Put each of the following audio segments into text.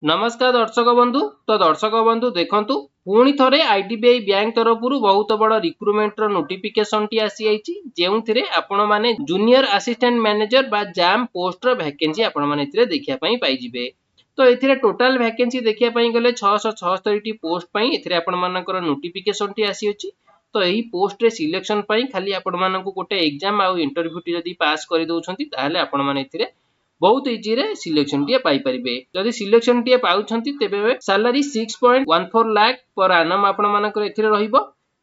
नमस्कार दर्शक बंधु। तो दर्शक बंधु देखंतु पुणी थरे आईडीबीआई बैंक तरफ बहुत बड़ रिक्रुटमेंट नोटिफिकेशन टी आसी जाइछि जेउथिरे आपण माने जूनियर असिस्टेंट मैनेजर बा जैम पोस्ट रो वैकेंसी आपण माने इथिरे देखिया पई पाई जिवे। तो इथिरे टोटल वैकेंसी देखिया पई गले 676 टी पोस्ट पई इथिरे आपण मानकर नोटिफिकेशन टी आसी अछि। तो एही पोस्ट रे सिलेक्शन पई खाली आपण मानकु गोटे एग्जाम आ इंटरव्यू टी जदी पास करि दउछंती ताहाले आपण माने इथिरे बहुत इजी रे सिलेक्शन टी पाई परिबे। जदि सिलेक्शन टी पाउछंती तेबे सैलरी 6.14 लाख पर एनम आपण मानकर एथिरे रहिबो।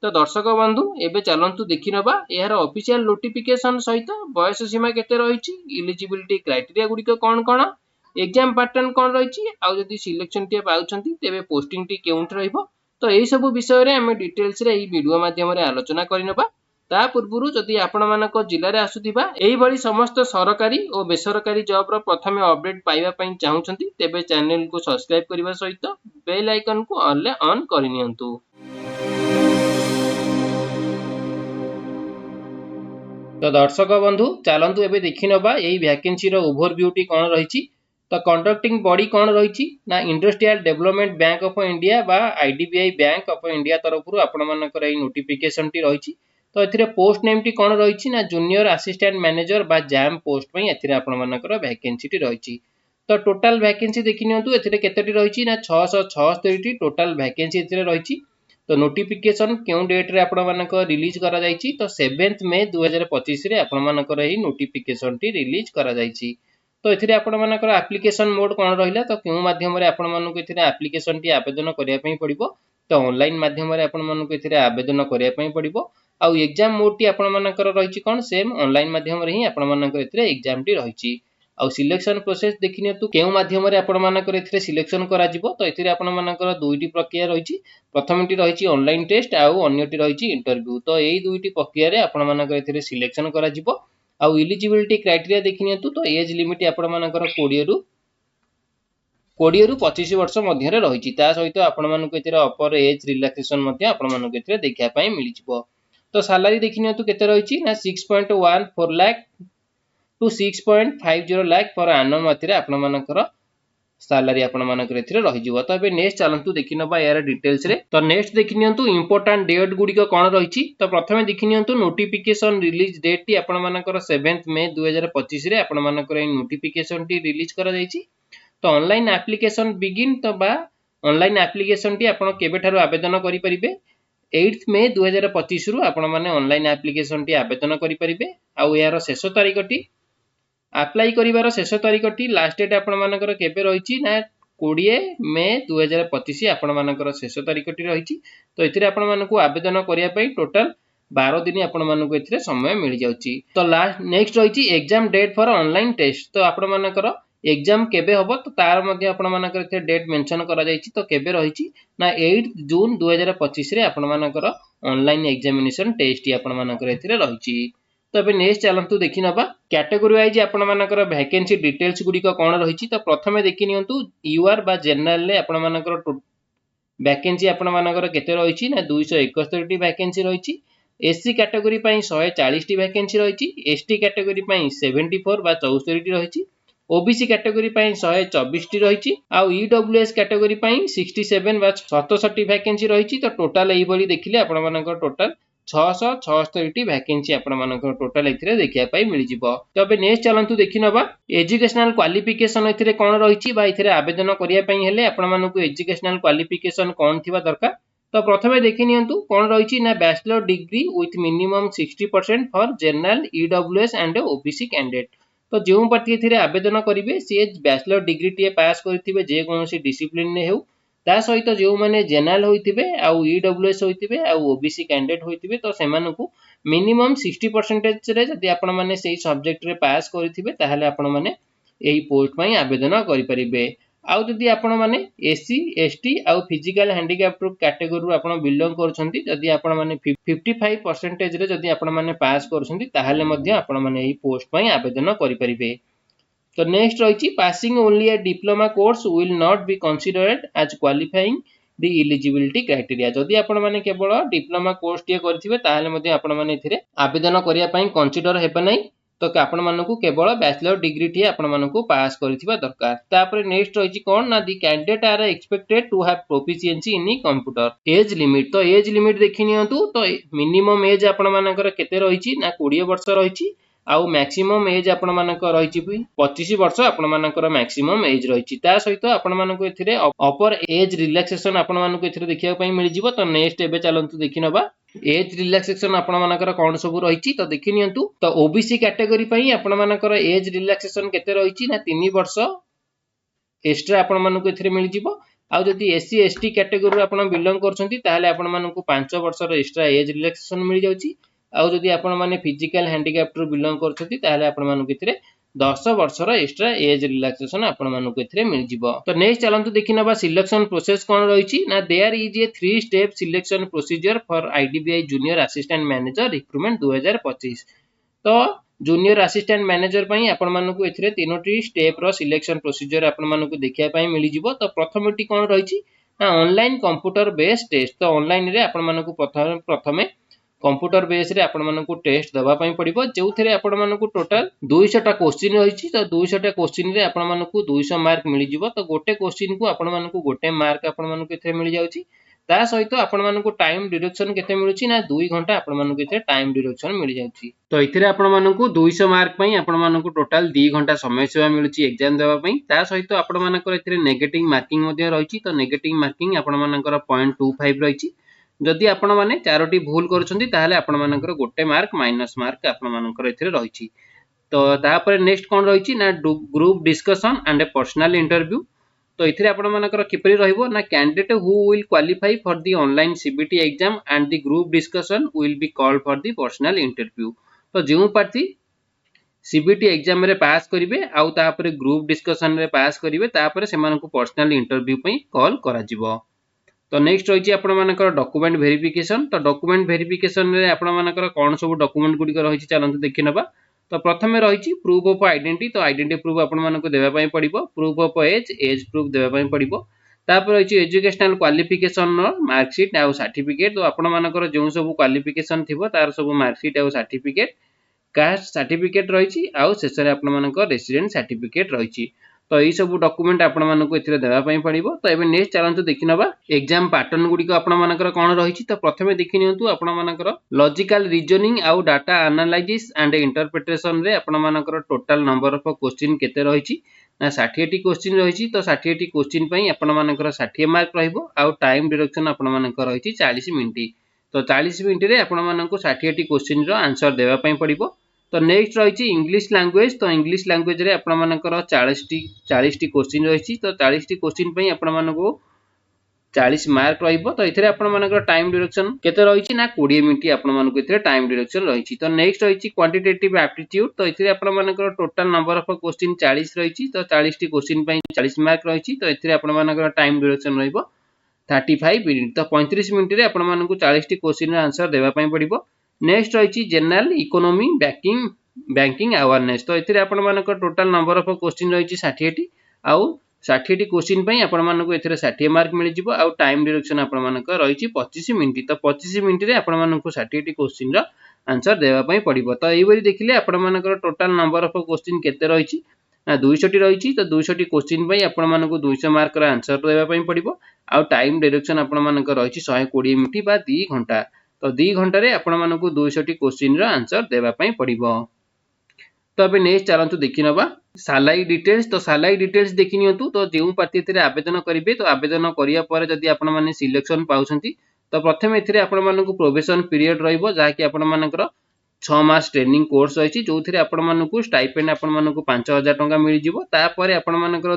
तो दर्शक बंधु एबे चलंतु देखि नबा एहार ऑफिशियल नोटिफिकेशन सहित बयस सीमा केते रहिछि, एलिजिबिलिटी क्राइटेरिया गुडी कोन कोन, एग्जाम पैटर्न कोन रहिछि, आ जदि सिलेक्शन टी पाउछंती तेबे पोस्टिंग टी केउंट रहिबो। तो एही सब विषय रे हमें डिटेल्स रे एही वीडियो माध्यम रे आलोचना करिनबा। ता पूर्वरु जदि आपण मानक जिल्ला रे आसुथिबा एही भली समस्त सरकारी और बेसरकारी जॉब रो प्रथमे अपडेट पाइबा पई चाहुचंती तेबे चैनल को सब्सक्राइब करिबा सहित बेल आइकन को ऑन करिनियंतु। तो दर्शक बंधु चलंतु एबे देखि नबा एही वैकेंसी रो ओवरव्यू टी कोन रहिछि। तो कंडक्टिंग बॉडी कोन रहिछि ना industrial development bank of India बा आईडीबीआई बैंक ऑफ इंडिया तरफरु आपण मानकर एही नोटिफिकेशन टी रहिछि। तो एथिरे पोस्ट नेम टी कोन रहिछि ना जूनियर असिस्टेंट मैनेजर बा जैम पोस्ट पई एथिरे आपण मानकर वैकेंसी टी रहिछि। तो टोटल वैकेंसी देखि नियंतु एथिरे केतेटी रहिछि ना 676 टी टोटल वैकेंसी एथिरे रहिछि। तो नोटिफिकेशन क्यों डेट रे आपण मानकर रिलीज करा जाइछि तो 7 मई 2025 रे आपण मानकर एही नोटिफिकेशन टी रिलीज करा जाइछि। तो एथिरे आपण मानकर एप्लीकेशन मोड कोन रहिला तो क्यों माध्यम रे आपण मानक एथिरे एप्लीकेशन टी आवेदन करिया पई पड़िबो। तो ऑनलाइन माध्यम रे आपण मानक एथिरे आवेदन करिया पई पड़िबो। आ एग्जाम मोड टी आपण मानकर रहिछि कोन सेम ऑनलाइन माध्यम रे ही आपण मानकर एथिरे एग्जाम टी रहिछि। आ सिलेक्शन प्रोसेस देखिनियतु केउ माध्यम रे आपण मानकर एथिरे सिलेक्शन करा जिवो। तो एथिरे आपण मानकर दुईटी प्रक्रिया रहिछि, प्रथमटी रहिछि ऑनलाइन टेस्ट आ अन्यटी रहिछि इंटरव्यू। तो एई दुईटी प्रक्रिया रे आपण मानकर एथिरे सिलेक्शन करा जिवो। आ एलिजिबिलिटी क्राइटेरिया देखिनियतु तो एज लिमिट आपण मानकर 20 रु 25 वर्ष मध्य रे रहिछि। ता सहित आपण मानक एथिरे अपर एज रिलैक्सेशन मध्य आपण मानक एथिरे देखिया पई मिलि जिवो। तो सैलरी देखिनियतु केते रहिछि ना 6.14 lakh to 6.50 lakh per annum अतिरे आपण मानकर सैलरी आपण मानकर एथिरे रहि जिवो। तो एबे नेक्स्ट चलंतु देखि नबा यार डिटेल्स रे। तो नेक्स्ट देखि नियंतु इंपोर्टेंट डेट गुडी को कोन रहिछि। तो प्रथमे देखि नियंतु नोटिफिकेशन रिलीज डेट टी आपण मानकर 7 मई 2025 रे आपण मानकर ए नोटिफिकेशन टी रिलीज करा जाइछि। तो ऑनलाइन एप्लीकेशन बिगिन तो बा ऑनलाइन एप्लीकेशन टी आपण केबे थारु आवेदन करि परिबे 8 मई 2025 रु आपण माने ऑनलाइन एप्लीकेशन टी आवेदन करि परिबे। आ यार शेष तारीख टी अप्लाई करिवार शेष तारीख टी लास्ट डेट आपण मानकर केबे रहिछि ना 20 मई 2025 आपण मानकर शेष तारीख टी रहिछि। तो एथिरे आपण मानकु आवेदन करिया पई टोटल 12 दिन आपण मानकु एथिरे समय मिल जाउछि। तो लास्ट नेक्स्ट रहिछि exam date for online test. तो आपण मानकर एग्जाम केबे हबो तो तार मध्ये आपण मानकर एथे डेट मेंशन करा जाइछि। तो केबे रहिछि ना 8 जून 2025 रे आपण मानकर ऑनलाइन एग्जामिनेशन टेस्ट आपण मानकर एथिरे रहिछि। तो अबे नेक्स्ट चलंतु देखि नबा कैटेगरी वाइज आपण मानकर वैकेंसी डिटेल्स गुडी को कोन रहिछि। तो प्रथमे देखि नियंतु यूआर बा जनरल ले आपण मानकर वैकेंसी आपण मानकर केते रहिछि ना 271 टी वैकेंसी रहिछि। एससी कैटेगरी पई 140 टी वैकेंसी रहिछि। एसटी कैटेगरी पई 74 बा 74 टी रहिछि। ओबीसी कैटेगरी पई 124 टी रहिछि। आ ईडब्ल्यूएस कैटेगरी पई 67 बा 67 टी वैकेंसी रहिछि। तो टोटल एही भली देखिले आपण मानकर टोटल 676 टी वैकेंसी आपण मानकर टोटल एथिरे देखिया पई मिलि जिवो। तो अबे नेक्स्ट चलंतु देखि नबा एजुकेशनल क्वालिफिकेशन एथिरे कोन रहिछि बा एथिरे आवेदन करिया पई हेले आपण मानकु एजुकेशनल क्वालिफिकेशन कोन थिबा दरकार। तो प्रथमे देखि नियंतु कोन रहिछि ना bachelor degree with minimum 60% for general EWS and OBC candidate. तो जेउ पार्टी एथिरे आवेदन करिवे से बैचलर डिग्री टी पास करथिबे जे कोनोसी डिसिप्लिन ने हेउ। ता सहित जो माने जनरल होइतिबे आ ईडब्ल्यूएस होइतिबे आ ओबीसी कैंडिडेट होइतिबे तो सेमानकु मिनिमम 60% रे जदि आपण माने सेही सब्जेक्ट रे पास करथिबे ताहाले आपण माने एही पोस्ट पई आवेदन करि परिबे। आ जदि आपण माने एससी एसटी आ फिजिकल हैंडीकैप्ड कैटेगरी रो आपण बिलोंग करछंती जदि आपण माने 55% रे जदि आपण माने पास करछंती ताहाले मध्ये आपण माने एही पोस्ट पई आवेदन करि परिबे। तो नेक्स्ट रहिछि passing only a diploma course will not be considered as qualifying the eligibility criteria. जदि आपण माने केवल डिप्लोमा कोर्स टिए करथिबे ताहाले मध्ये आपण माने एथिरे आवेदन करिया पई कंसीडर हेबे नै। तो आपण मानकु केवल बैचलर डिग्री टी आपण मानकु पास करथिबा दरकार। तापर नेक्स्ट रहिछि कोन ना the candidate are expected to have proficiency in computer. Age limit तो एज लिमिट देखि नियंतु तो मिनिमम एज आपण मानकर केते रहिछि ना 20 वर्ष रहिछि आउ मैक्सिमम एज आपण मानकर रहिछि 25 वर्ष आपण मानकर मैक्सिमम एज रहिछि। ता सहित आपण मानकु एथिरे अपर एज रिलैक्सेशन आपण मानकु एथिरे देखिया पई मिलि जिवो। तो नेक्स्ट एबे चलंतु देखिनबा एज रिलैक्सेशन आपण मानकर कोन सब रहिछि। तो देखि नियंतु तो ओबीसी कैटेगरी पई आपण मानकर एज रिलैक्सेशन केते रहिछि ना 3 वर्ष एक्स्ट्रा आपण मानकु एथिरे मिलि जिवो। आ जदि एससी एसटी कैटेगरी आपण बिलोंग करछंती ताहाले आपण मानकु 5 वर्ष रो एक्स्ट्रा एज रिलैक्सेशन मिलि जाउछि। आ जदि आपण माने फिजिकल हैंडीकैप्ट रो बिलोंग करछंती ताहाले आपण मानकु एथिरे 10 वर्ष रो एक्स्ट्रा एज रिलैक्सेशन आपण मानकु एथिरे मिलि जिवो। तो नेक्स्ट चलंतु देखिनबा सिलेक्शन प्रोसेस कोन रहिछि ना there is a 3 step selection procedure for IDBI junior assistant manager recruitment 2025। तो जूनियर असिस्टेंट मैनेजर पई आपण मानकु एथिरे तीनोटी स्टेप रो सिलेक्शन प्रोसीजर आपण मानकु देखिया पई मिलि जिवो। तो प्रथमटी कोन रहिछि ना ऑनलाइन कंप्यूटर बेस्ड टेस्ट। तो ऑनलाइन रे आपण मानकु प्रथमे कंप्यूटर बेस रे आपण मानकु टेस्ट दबा पई पड़िबो जेउथरे आपण मानकु टोटल 200 टा क्वेश्चन रहिछि। तो 200 टा क्वेश्चन रे आपण मानकु 200 मार्क मिलि जिवो। तो गोटे क्वेश्चन को आपण मानकु गोटे मार्क आपण मानकु एथे मिलि जाउछि। ता सहित आपण मानकु टाइम डिडक्शन केते मिलुछि ना 2 घंटा आपण मानकु एथे टाइम डिडक्शन मिलि जाउछि। तो इथिरे आपण मानकु 200 मार्क पई आपण मानकु टोटल 2 घंटा समय सेवा मिलुछि एग्जाम देबा पई। ता सहित आपण मानकर एथिरे नेगेटिव मार्किंग मध्ये रहिछि। तो नेगेटिव मार्किंग आपण मानकर 0.25 रहिछि। जदि आपण माने चारोटी भूल करछंती ताहाले आपण मानकर गोटे मार्क माइनस मार्क आपण मानकर एथिरे रहिछि। तो तापर नेक्स्ट कोन रहिछि ना group discussion and A personal interview. तो इथिरे आपण मानकर किपरि रहिबो ना candidate who will qualify for the online CBT exam and the group discussion will be called for the personal interview. तो जेउ प्रार्थी सीबीटी एग्जाम रे पास करिवे आउ तापर ग्रुप डिस्कशन रे पास करिवे तापर से मानकु पर्सनल इंटरव्यू पई कॉल करा जिवो। तो नेक्स्ट रही आपण मानकर डॉक्यूमेंट वेरिफिकेशन। तो डॉक्यूमेंट वेरिफिकेशन रे आपण मानकर कोन सब डॉक्यूमेंट गुडी रही चलंतु देखि नबा। तो प्रथमे रही प्रूफ ऑफ आइडेंटिटी। तो आइडेंटिटी प्रूफ आपण मानकु देबा पई पड़िबो। प्रूफ ऑफ एज प्रूफ देबा पई पड़िबो। तापर रही एजुकेशनल क्वालिफिकेशन नो मार्कशीट आ सर्टिफिकेट। तो आपण मानकर जो सब क्वालिफिकेशन थिबो तार सब मार्कशीट आ सर्टिफिकेट कास्ट सर्टिफिकेट रही आ शेष रे आपण मानकर रेसिडेंट सर्टिफिकेट रही। तो यही सब डॉक्यूमेंट आपण मानकु एथिरे देबा पई पड़िबो। तो एबे नेक्स्ट चलंतु देखि नबा एग्जाम पैटर्न गुडी को आपण मानकर कोन रहिछि। तो प्रथमे देखि नियंतु आपण मानकर लॉजिकल रीजनिंग आउ डाटा एनालाइसिस एंड इंटरप्रिटेशन रे आपण मानकर टोटल नंबर ऑफ क्वेश्चन केते रहिछि ना 60 टी क्वेश्चन रहिछि। तो 60 टी क्वेश्चन पई आपण मानकर 60 मार्क रहिबो आउ टाइम डिडक्शन आपण मानकर रहिछि 40 मिनिट। तो 40 मिनिट रे आपण मानकु 60 टी क्वेश्चन रो आंसर देबा पई पड़िबो। तो नेक्स्ट रही इंग्लिश लैंग्वेज। तो इंग्लिश लैंग्वेज रे आपण मानकर 40 टी क्वेश्चन रही। तो 40 टी क्वेश्चन पई आपण मानकु 40 मार्क रहिबो। तो इथरे आपण मानकर टाइम डिडक्शन केते रही ना 20 मिनिट आपण मानकु इथरे टाइम डिडक्शन रही। तो नेक्स्ट रही क्वांटिटेटिव एप्टीट्यूड। तो इथरे आपण मानकर टोटल नंबर ऑफ क्वेश्चन 40 रही। तो 40 टी क्वेश्चन पई 40 मार्क रही। तो इथरे आपण मानकर टाइम डिडक्शन रहिबो 35 मिनिट। तो 35 मिनिट रे आपण मानकु 40 टी क्वेश्चन रो आंसर देबा पई पड़िबो। नेक्स्ट रही जनरल इकोनॉमी बैंकिंग अवेयरनेस। तो इथिरे आपण मानकर टोटल नंबर ऑफ क्वेश्चन रही 60 टी आउ 60 टी क्वेश्चन पई आपण मानकु एथिरे 60 मार्क मिलि जिवो आउ टाइम डिडक्शन आपण मानकर रही 25 मिनिट। तो 25 मिनिट रे आपण मानकु 60 टी क्वेश्चन रो आंसर देबा पई पड़िबो। तो एई बरी देखिले आपण मानकर टोटल नंबर ऑफ क्वेश्चन केते रही ना 200 टी रही। तो 200 टी क्वेश्चन पई आपण मानकु 200 मार्क रो आंसर देबा पई पड़िबो आउ टाइम डिडक्शन आपण मानकर रही 120 मिनिट बा 2 घंटा। तो 2 घंटा रे आपण मानकु 200 टी क्वेश्चन रो आंसर देबा पई पड़िबो। तो अबे नेक्स्ट चलंतु देखि नबा सैलरी डिटेल्स। तो सैलरी डिटेल्स देखि नियंतु। तो जेउ प्रार्थी एथिरे आवेदन करिवे तो आवेदन करिया परे जदि आपण माने सिलेक्शन पाउछंती तो प्रथमे एथिरे आपण मानकु प्रोबेशन पीरियड रहइबो जहा कि आपण मानकर 6 मास ट्रेनिंग कोर्स रहिछि जोथिरे आपण मानकु स्टाइपेंड आपण मानकु 5000 टंका मिलि जिवो। तापरे आपण मानकर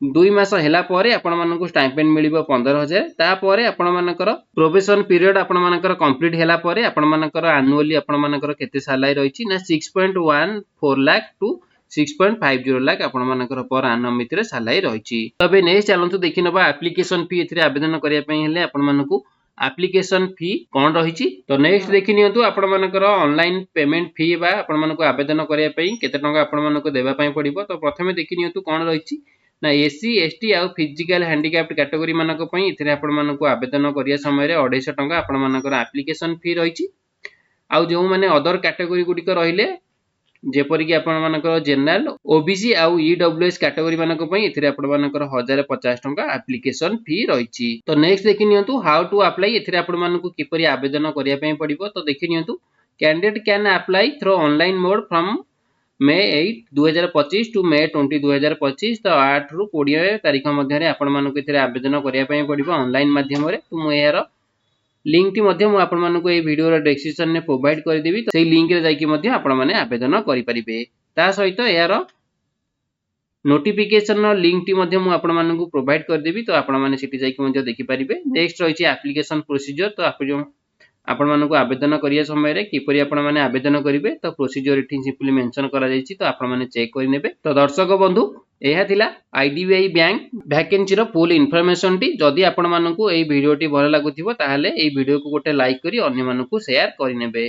2 मास हैला परे आपण मानकु स्टाइपेंड मिलिबो 15000। तापरे आपण मानकर प्रोबेशन पीरियड आपण मानकर कंप्लीट हैला परे आपण मानकर एनुअली आपण मानकर केते सैलरी रहिछि ना 6.14 लाख टू 6.50 लाख आपण मानकर पर एनम मितरे सैलरी रहिछि। तबे नेक्स्ट चलंतु देखिनबा एप्लीकेशन फी एथिरे आवेदन करिया पई हेले आपण मानकु एप्लीकेशन फी कोन रहिछि। तो नेक्स्ट देखि नियंतु आपण मानकर ऑनलाइन पेमेंट फी बा आपण मानकु आवेदन करिया पई केते टंका आपण मानकु देबा पई पड़िबो। तो प्रथमे देखि नियंतु कोन रहिछि ना एससी एसटी आउ फिजिकल हैंडीकैप्ड कैटेगरी मानक पई इथिरे आपण मानकु आवेदन करिया समय रे 250 टंका आपण मानकर एप्लीकेशन फी रहिछि। आउ जो माने अदर कैटेगरी गुड़िक रहिले जेपरिक आपर जेनराल ओबीसी आउ ईडब्ल्यूएस कैटेगरी मानक एथिरे आपण मानकर 1050 टंका एप्लिकेशन फी रही। तो नेक्स्ट देखि नियंतु हाउ टू अप्लाई एथिरे आपण मानकु किपरि आवेदन करिया पई पड़िबो। तो देखि नियंतु candidate can apply through online mode from May 8 2025 to May 20 2025। तो 8 रु 20 तारीख मध्य आपण मानकु एथिरे आवेदन करिया पई पड़िबो ऑनलाइन माध्यम रे। तो मु यार लिंक टी मध्य मु आपण मानकु ए वीडियो रो डिस्क्रिप्शन ने प्रोवाइड कर देबी। तो सेही लिंक रे जाई कि मध्य आपण माने आवेदन करि परिबे। ता सहित यार नोटिफिकेशन लिंक टी मध्य मु आपण मानकु प्रोवाइड कर देबी। तो आपण माने सिटी जाई कि मध्य देखि परिबे। नेक्स्ट रहिछि एप्लिकेशन प्रोसीजर। तो आपण मानकु आवेदन करिया समय रे किपरि आपण माने आवेदन करिवे तो प्रोसीजर इठी सिंपली मेंशन करा जायछि। तो आपण माने चेक करि नेबे। तो दर्शक बंधु एहा थिला आईडीबीआई बैंक वैकेंसी रो फुल इन्फॉर्मेशन टी। जदि आपण मानकु एई वीडियो टी भल लागुथिबो ताहाले एई वीडियो को गोटे लाइक करी अन्य मानकु शेयर करि नेबे।